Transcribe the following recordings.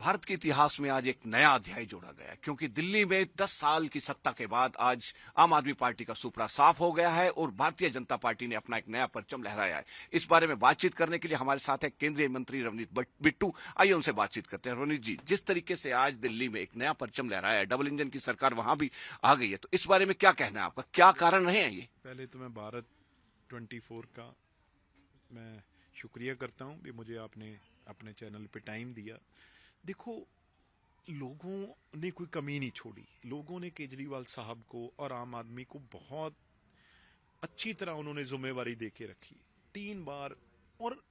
भारत के इतिहास में आज एक नया अध्याय जोड़ा गया है, क्योंकि दिल्ली में 10 साल की सत्ता के बाद आज आम आदमी पार्टी का सुपड़ा साफ हो गया है और भारतीय जनता पार्टी ने अपना एक नया परचम लहराया है। इस बारे में बातचीत करने के लिए हमारे साथ है केंद्रीय मंत्री रवनीत बिट्टू। आइए उनसे बातचीत करते हैं। रवनीत जी, जिस तरीके से आज दिल्ली में एक नया परचम लहराया है, डबल इंजन की सरकार वहां भी आ गई है, तो इस बारे में क्या कहना है आपका? क्या कारण रहे हैं ये? पहले तो मैं भारत 24 का मैं शुक्रिया करता हूं कि मुझे आपने अपने चैनल पे टाइम दिया। देखो, लोगों ने कोई कमी नहीं छोड़ी। लोगों ने केजरीवाल साहब को और आम आदमी को बहुत अच्छी तरह उन्होंने जिम्मेवारी देके रखी 3 बार, और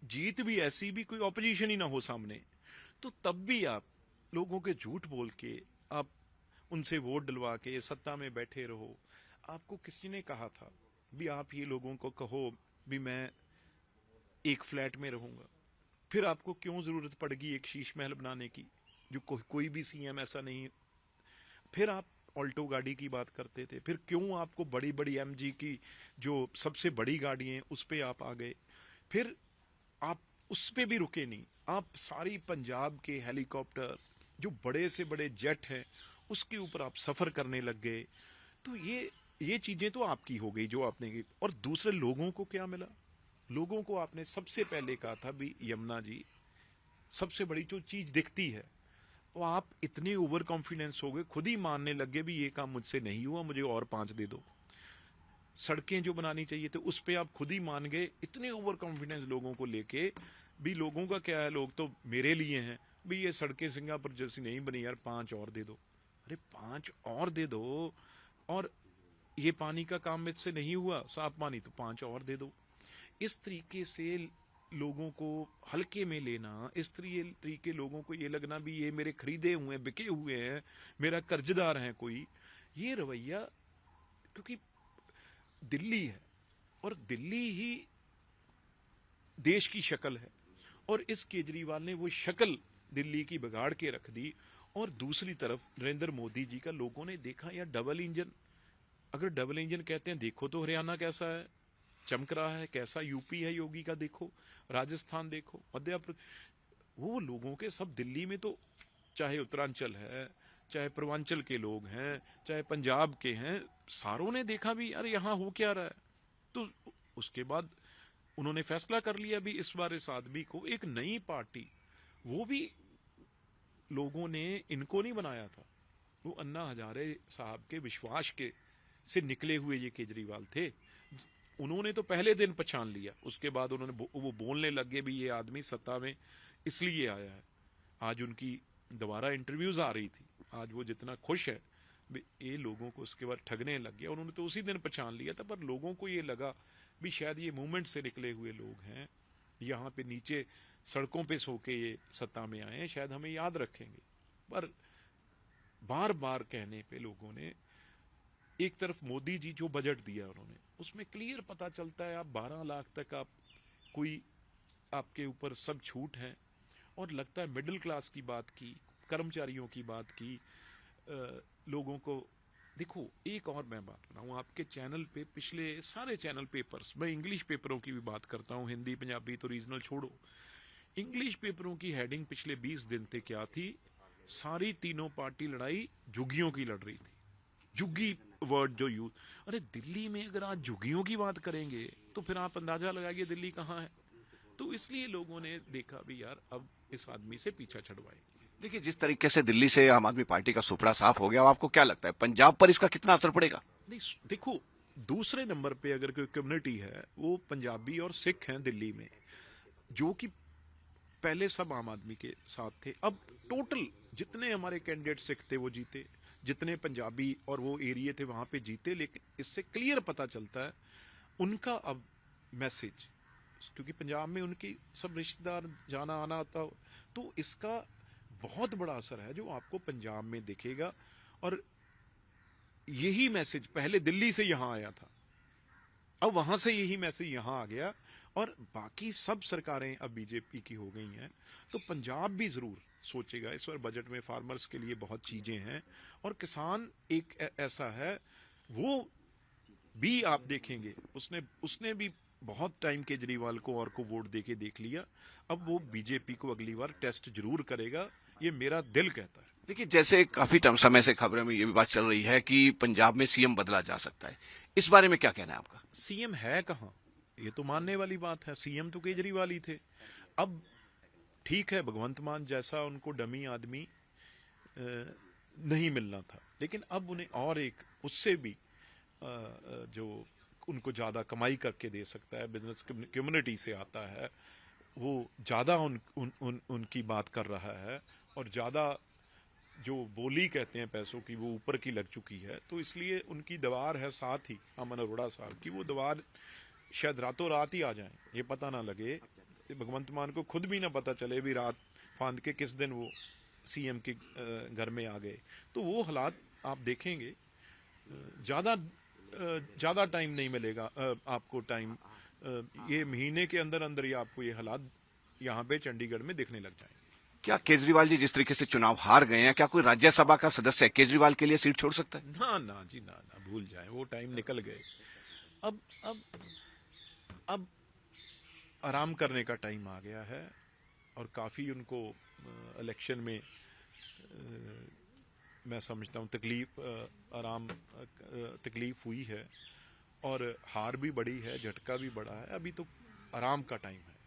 जीत भी ऐसी भी कोई ऑपोजिशन ही ना हो सामने, तो तब भी आप लोगों के झूठ बोल के आप उनसे वोट डलवा के सत्ता में बैठे रहो। आपको किसी ने कहा था भी आप ये लोगों को कहो भी मैं एक फ्लैट में रहूंगा, फिर आपको क्यों जरूरत पड़ेगी एक शीश महल बनाने की, जो कोई भी सीएम ऐसा नहीं। फिर आप ऑल्टो गाड़ी की बात करते थे, फिर क्यों आपको बड़ी बड़ी एमजी की जो सबसे बड़ी गाड़ी हैं उस पे आप आ गए, फिर आप उस पे भी रुके नहीं, आप सारी पंजाब के हेलीकॉप्टर जो बड़े से बड़े जेट हैं उसके ऊपर आप सफर करने लग गए। तो ये चीजें तो आपकी हो गई जो आपने की। और दूसरे लोगों को क्या मिला? लोगों को आपने सबसे पहले कहा था भी यमुना जी सबसे बड़ी जो चीज दिखती है, तो आप इतने ओवर कॉन्फिडेंस हो गए, खुद ही मानने लगे भी ये काम मुझसे नहीं हुआ, मुझे और 5 दे दो। सड़कें जो बनानी चाहिए थे उस पे आप खुद ही मान गए, इतने ओवर कॉन्फिडेंस लोगों को लेके भी। लोगों का क्या है, लोग तो मेरे लिए हैं भी, ये सड़कें सिंगापुर जैसी नहीं बनी यार, 5 और दे दो। अरे 5 और दे दो, और ये पानी का काम मुझसे नहीं हुआ साफ पानी, तो 5 और दे दो। इस तरीके से लोगों को हल्के में लेना, इस तरीके लोगों को ये लगना भी ये मेरे खरीदे हुए बिके हुए हैं, मेरा कर्जदार है कोई, ये रवैया। क्योंकि दिल्ली है और दिल्ली ही देश की शक्ल है, और इस केजरीवाल ने वो शक्ल दिल्ली की बिगाड़ के रख दी। और दूसरी तरफ नरेंद्र मोदी जी का लोगों ने देखा यार डबल इंजन, अगर डबल इंजन कहते हैं, देखो तो हरियाणा कैसा है, चमक रहा है, कैसा यूपी है योगी का, देखो राजस्थान, देखो मध्य प्रदेश। वो लोगों के सब दिल्ली में तो चाहे उत्तरांचल है, चाहे पूर्वांचल के लोग हैं, चाहे पंजाब के हैं, सारों ने देखा भी यार यहाँ हो क्या रहा है। तो उसके बाद उन्होंने फैसला कर लिया भी इस बार इस आदमी को एक नई पार्टी, वो भी लोगों ने इनको नहीं बनाया था, वो अन्ना हजारे साहब के विश्वास के से निकले हुए ये केजरीवाल थे। उन्होंने तो पहले दिन पहचान लिया, उसके बाद उन्होंने वो बोलने लगे भी ये आदमी सत्ता में इसलिए आया है। आज उनकी दोबारा इंटरव्यूज आ रही थी, आज वो जितना खुश है ये लोगों को उसके बाद ठगने लग गया। उन्होंने तो उसी दिन पहचान लिया था, पर लोगों को ये लगा भी शायद ये मूवमेंट से निकले हुए लोग हैं, यहाँ पे नीचे सड़कों पे सो के ये सत्ता में आए हैं, शायद हमें याद रखेंगे। पर बार बार कहने पे लोगों ने, एक तरफ मोदी जी जो बजट दिया उन्होंने, उसमें क्लियर पता चलता है आप 12 लाख तक आप कोई आपके ऊपर सब छूट है, और लगता है मिडिल क्लास की बात की, कर्मचारियों की बात की, लोगों को। देखो एक और मैं बात बताऊं, आपके चैनल पे पिछले सारे चैनल पेपर्स, मैं इंग्लिश पेपरों की भी बात करता हूं, हिंदी पंजाबी तो रीजनल छोड़ो, इंग्लिश पेपरों की हेडिंग पिछले 20 दिन से क्या थी? सारी तीनों पार्टी लड़ाई झुग्गियों की लड़ रही थी। झुग्गी वर्ड जो यूज, अरे दिल्ली में अगर आज झुग्गियों की बात करेंगे तो फिर आप अंदाजा लगाइए दिल्ली कहाँ है। तो इसलिए लोगों ने देखा भी यार अब इस आदमी से पीछा छुड़वाए। देखिए, जिस तरीके से दिल्ली से आम आदमी पार्टी का सुपड़ा साफ हो गया, आपको क्या लगता है पंजाब पर इसका कितना असर पड़ेगा? नहीं, देखो दूसरे नंबर पे अगर कोई कम्युनिटी है वो पंजाबी और सिख हैं दिल्ली में, जो कि पहले सब आम आदमी के साथ थे। अब टोटल जितने हमारे कैंडिडेट सिख थे वो जीते, जितने पंजाबी और वो एरिया थे वहां पे जीते। लेकिन इससे क्लियर पता चलता है उनका अब मैसेज, क्योंकि पंजाब में उनकी सब रिश्तेदार जाना आना होता, तो इसका बहुत बड़ा असर है जो आपको पंजाब में दिखेगा। और यही मैसेज पहले दिल्ली से यहां आया था, अब वहां से यही मैसेज यहां आ गया, और बाकी सब सरकारें अब बीजेपी की हो गई हैं। तो पंजाब भी जरूर सोचेगा, इस बार बजट में फार्मर्स के लिए बहुत चीजें हैं, और किसान एक ऐसा है वो भी आप देखेंगे उसने भी बहुत टाइम केजरीवाल को और को वोट देके देख लिया, अब वो बीजेपी को अगली बार टेस्ट जरूर करेगा, ये मेरा दिल कहता है। देखिए, जैसे काफी समय से खबरों में ये भी बात चल रही है कि पंजाब में सीएम बदला जा सकता है, इस बारे में क्या कहना है आपका? सीएम है कहाँ, ये तो मानने वाली बात है। सीएम तो केजरीवाल ही थे। अब ठीक है, भगवंत मान जैसा उनको डमी आदमी नहीं मिलना था, लेकिन अब उन्हें और एक उससे भी जो उनको ज़्यादा कमाई करके दे सकता है, बिजनेस कम्युनिटी से आता है, वो ज़्यादा उनकी बात कर रहा है, और ज़्यादा जो बोली कहते हैं पैसों की वो ऊपर की लग चुकी है। तो इसलिए उनकी दीवार है साथ ही अमन अरोड़ा साहब की, वो दीवार शायद रातों रात ही आ जाए, ये पता ना लगे, भगवंत मान को खुद भी ना पता चले भी रात फांद के किस दिन वो सीएम के घर में आ गए। तो वो हालात आप देखेंगे, ज़्यादा टाइम नहीं मिलेगा आपको, टाइम ये महीने के अंदर अंदर ही आपको ये हालात यहाँ पे चंडीगढ़ में दिखने लग जाएंगे। क्या केजरीवाल जी जिस तरीके से चुनाव हार गए हैं, क्या कोई राज्यसभा का सदस्य केजरीवाल के लिए सीट छोड़ सकता है? ना ना जी, ना ना, भूल जाए, वो टाइम निकल गए। अब आराम करने का टाइम आ गया है, और काफ़ी उनको इलेक्शन में मैं समझता हूँ तकलीफ हुई है, और हार भी बड़ी है, झटका भी बड़ा है। अभी तो आराम का टाइम है।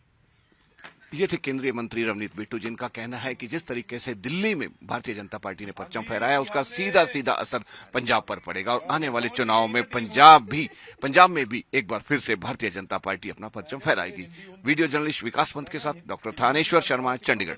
ये थे केंद्रीय मंत्री रवनीत बिट्टू, जिनका कहना है कि जिस तरीके से दिल्ली में भारतीय जनता पार्टी ने परचम फहराया, उसका सीधा सीधा असर पंजाब पर पड़ेगा, और आने वाले चुनाव में पंजाब में भी एक बार फिर से भारतीय जनता पार्टी अपना परचम फहराएगी। वीडियो जर्नलिस्ट विकास पंत के साथ डॉक्टर थानेश्वर शर्मा, चंडीगढ़।